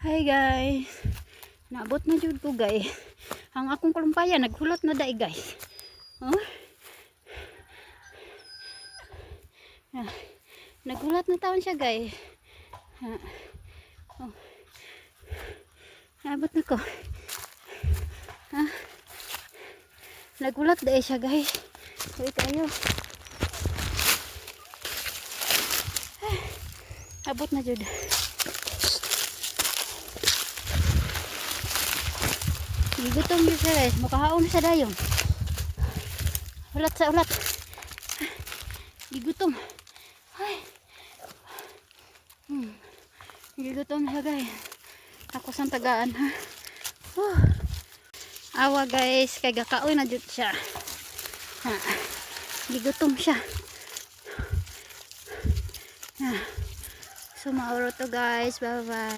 Hi guys. Naabot na jud ko guys. Ang akong kalumpayan naghulot na dai guys. Oh. Ah, naghulot na taon siya guys. Oh. Naabot na ko. Nagulat dai siya guys. Wait kayo. Abot na jud. Gigutom yun siya guys. Makahaon sa dayong. Ulat sa ulat. Gigutom. Ay. Gigutom siya guys. Ako sang tagaan ha. Awa guys. Kay gakaoy na dito siya. Gigutom siya. So mauro to guys. Bye bye.